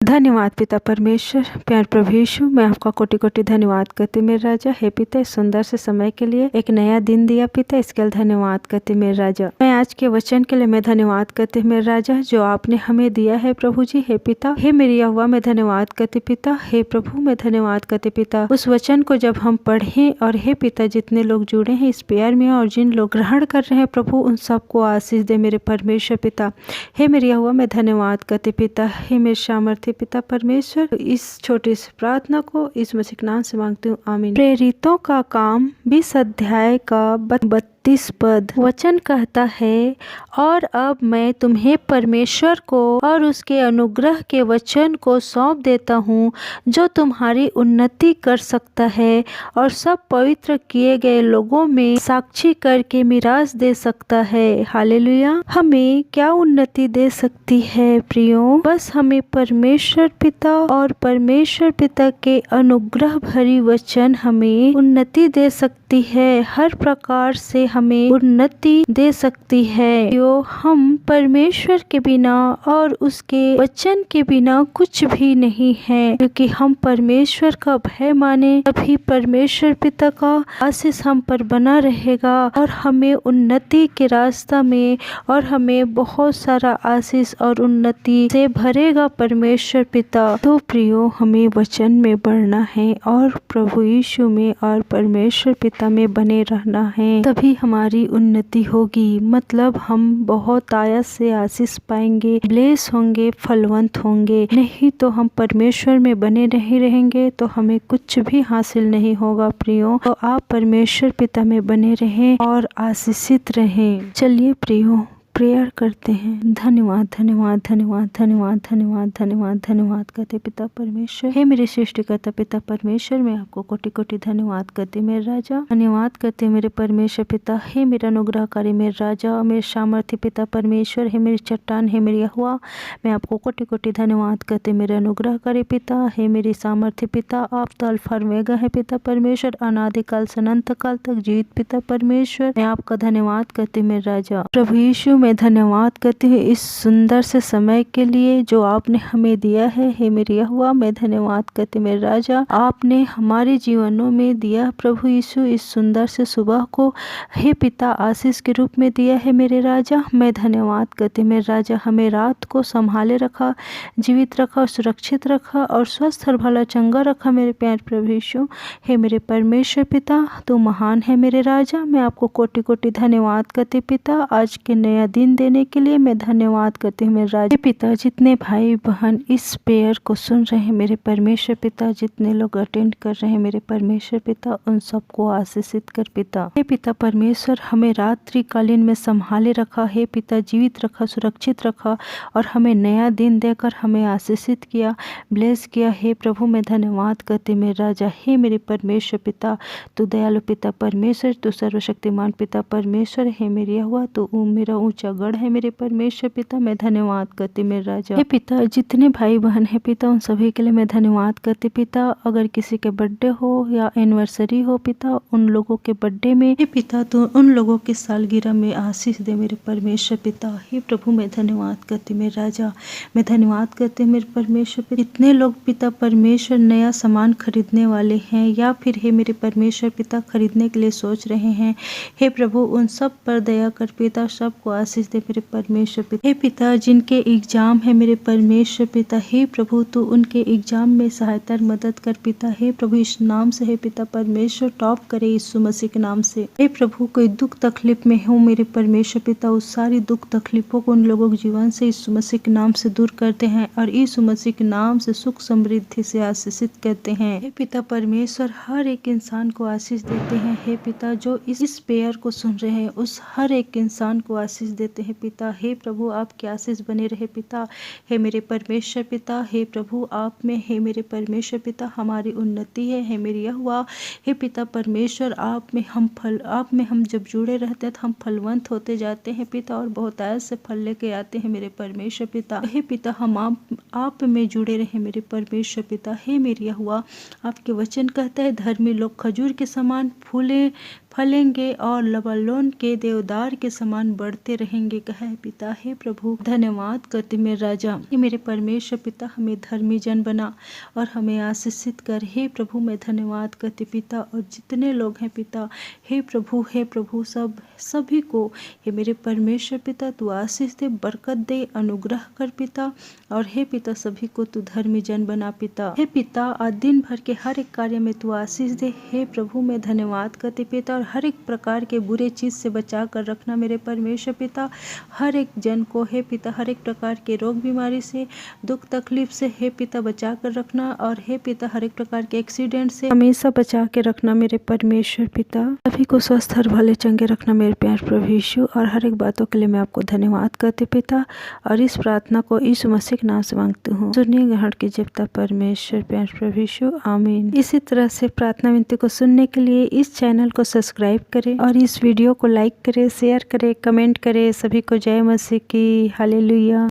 धन्यवाद पिता परमेश्वर, प्यार प्रभु यीशु, मैं आपका कोटि कोटि धन्यवाद करती मेरे राजा। हे पिता, इस सुंदर से समय के लिए, एक नया दिन दिया पिता, इसके लिए धन्यवाद करती मेरे राजा। मैं आज के वचन के लिए मैं धन्यवाद करती मेरे राजा, जो आपने हमें दिया है प्रभु जी। हे पिता, हे मेरी यहोवा, मैं धन्यवाद करती पिता। हे प्रभु, मैं धन्यवाद करती पिता। उस वचन को जब हम पढ़े, और हे पिता, जितने लोग जुड़े हैं इस प्यार में और जिन लोग ग्रहण कर रहे हैं प्रभु, उन सबको आशीष दे मेरे परमेश्वर पिता। हे मेरी यहोवा, मैं धन्यवाद करती पिता। हे मेरे सामर्थ्य पिता परमेश्वर, इस छोटी सी प्रार्थना को इस मसीह के नाम से मांगती हूँ, आमीन। प्रेरितों का काम 20 अध्याय का 32 पद वचन कहता है, और अब मैं तुम्हें परमेश्वर को और उसके अनुग्रह के वचन को सौंप देता हूँ, जो तुम्हारी उन्नति कर सकता है और सब पवित्र किए गए लोगों में साक्षी करके मिरास दे सकता है। हालेलुया। हमें क्या उन्नति दे सकती है प्रियो? बस हमें परमेश्वर पिता और परमेश्वर पिता के अनुग्रह भरी वचन हमें उन्नति दे सकती है। हर प्रकार से हमें उन्नति दे सकती है। जो हम परमेश्वर के बिना और उसके वचन के बिना कुछ भी नहीं है, क्योंकि हम परमेश्वर का भय माने, तभी परमेश्वर पिता का आशीष हम पर बना रहेगा और हमें उन्नति के रास्ता में और हमें बहुत सारा आशीष और उन्नति से भरेगा परमेश्वर पिता। तो प्रियो, हमें वचन में बढ़ना है और प्रभु यीशु में और परमेश्वर पिता में बने रहना है, तभी हमारी उन्नति होगी। मतलब हम बहुत आयत से आशीष पाएंगे, ब्लेस होंगे, फलवंत होंगे। नहीं तो हम परमेश्वर में बने नहीं रहेंगे तो हमें कुछ भी हासिल नहीं होगा प्रियो। तो आप परमेश्वर पिता में बने रहें और आशीषित रहें। चलिए प्रियो, प्रेयर करते हैं। धन्यवाद धन्यवाद धन्यवाद धन्यवाद धन्यवाद धन्यवाद धन्यवाद करते पिता परमेश्वर। हे मेरे सृष्टिकर्ता पिता परमेश्वर, मैं आपको कोटि कोटि धन्यवाद करते मेरे राजा। धन्यवाद करते मेरे परमेश्वर पिता। हे मेरा अनुग्रहकारी मेरे राजा, मेरे सामर्थ्य पिता परमेश्वर, हे मेरी चट्टान, हे मेरी यहोवा, मैं आपको कोटि कोटि धन्यवाद करते मेरे अनुग्रहकारी पिता। हे मेरी सामर्थ्य पिता, आप तो अल्फा ओमेगा है पिता परमेश्वर, अनादिकाल से अनंत काल तक जीवित पिता परमेश्वर, मैं आपका धन्यवाद करते मेरे राजा। प्रभु यीशु, मैं धन्यवाद करती हूँ इस सुंदर से समय के लिए जो आपने हमें दिया है। हे मेरी यहोवा, मैं धन्यवाद करती मेरे राजा, आपने हमारे जीवनों में दिया प्रभु यीशु इस सुंदर से सुबह को, हे पिता, आशीष के रूप में दिया है मेरे राजा। मैं धन्यवाद करती मेरे राजा, हमें रात को संभाले रखा, जीवित रखा, सुरक्षित रखा और स्वस्थ और भला चंगा रखा मेरे प्यारे प्रभु यीशु। हे मेरे परमेश्वर पिता, तू महान है मेरे राजा। मैं आपको कोटि कोटि धन्यवाद करती पिता। आज के नया दिन देने के लिए मैं धन्यवाद करती हूँ मेरे राजा पिता। जितने भाई बहन इस प्रेयर को सुन रहे हैं मेरे परमेश्वर पिता, जितने लोग अटेंड कर रहे हैं मेरे परमेश्वर पिता, उन सबको आशीषित कर पिता। हे पिता परमेश्वर, हमें रात्रि कालीन में संभाले रखा, हे पिता, जीवित रखा, सुरक्षित रखा और हमें नया दिन देकर हमें आशीषित किया, ब्लेस किया। हे प्रभु, मैं धन्यवाद करती मेरे राजा। हे मेरे परमेश्वर पिता, तू दयालु पिता परमेश्वर, तू सर्वशक्तिमान पिता परमेश्वर, हे मेरी यहोवा, तू मेरा ऊंचा गढ़ है मेरे परमेश्वर पिता। मैं धन्यवाद करती मेरे राजा। हे पिता, जितने भाई बहन है पिता, उन सभी के लिए मैं धन्यवाद करती पिता। अगर किसी के बर्थडे हो या एनिवर्सरी हो पिता, उन लोगों के बर्थडे में हे पिता, तो उन लोगों के सालगिरह में आशीष दे मेरे परमेश्वर पिता। हे प्रभु, मैं धन्यवाद करती मेरे राजा। मैं धन्यवाद करती मेरे परमेश्वर पिता। इतने लोग पिता परमेश्वर नया सामान खरीदने वाले हैं या फिर हे मेरे परमेश्वर पिता खरीदने के लिए सोच रहे हैं, हे प्रभु, उन सब पर दया कर पिता, सबको आशीष दे मेरे परमेश्वर पिता। हे पिता, जिनके एग्जाम है मेरे परमेश्वर पिता, हे प्रभु, तू उनके एग्जाम में सहायता और मदद कर पिता। हे प्रभु, इस नाम से हे पिता परमेश्वर टॉप करे यीशु मसीह के नाम से। हे प्रभु, कोई दुख तकलीफ में हो मेरे परमेश्वर पिता, उस सारी दुख तकलीफों को उन लोगों के जीवन से यीशु मसीह के नाम से दूर करते हैं और यीशु मसीह के नाम से सुख समृद्धि से आशीषित करते हैं। हे पिता परमेश्वर, हर एक इंसान को आशीष देते हैं। हे पिता, जो इस प्रेयर को सुन रहे हैं उस हर एक इंसान को आशीष देते हैं पिता। हे प्रभु, आपके आशीष बने रहे पिता। हे मेरे परमेश्वर पिता, हे प्रभु, आप में हे मेरे परमेश्वर पिता हमारी उन्नति है। हे मेरी यहोवा, हे पिता परमेश्वर, आप में हम जब जुड़े रहते हैं तो हम फलवंत होते जाते हैं पिता और बहुत आयत से फल लेके आते हैं मेरे परमेश्वर पिता। हे पिता, हम आप में जुड़े रहे मेरे परमेश्वर पिता। हे मेरी यहोवा, आपके वचन कहता है धर्मी लोग खजूर के समान फूले फलेंगे और लबानोन के देवदार के समान बढ़ते रहेंगे। कहे पिता, हे प्रभु धन्यवाद करते मेरे राजा, हे मेरे परमेश्वर पिता, हमें धर्मी जन बना और हमें आशीषित कर। हे प्रभु मैं धन्यवाद करती पिता, और जितने लोग हैं पिता, हे प्रभु सभी को हे मेरे परमेश्वर पिता तू आशीष दे, बरकत दे, अनुग्रह कर पिता। और हे पिता सभी को तू धर्मी जन बना पिता। हे पिता आज दिन भर के हर एक कार्य में तू आशीष दे। हे प्रभु मैं धन्यवाद करती पिता, और हर एक प्रकार के बुरे चीज से बचा कर रखना मेरे परमेश्वर पिता। हर एक जन को हे पिता हर एक प्रकार के रोग बीमारी से, दुख तकलीफ से हे पिता बचा कर रखना। और हे पिता हर एक प्रकार के एक्सीडेंट से हमेशा बचा के रखना मेरे परमेश्वर पिता। सभी को स्वस्थ और भले चंगे रखना मेरे प्यारे प्रभु यीशु। और हर एक बातों के लिए मैं आपको धन्यवाद करती पिता, और इस प्रार्थना को यीशु मसीह के नाम से मांगती हूँ। सुनिए ग्रहण कीजिए पिता परमेश्वर प्यारे प्रभु यीशु, आमीन। इसी तरह से प्रार्थना विनती को सुनने के लिए इस चैनल को सब्सक्राइब करें और इस वीडियो को लाइक करें, शेयर करें, कमेंट करें। सभी को जय मसीह की। हालेलुया।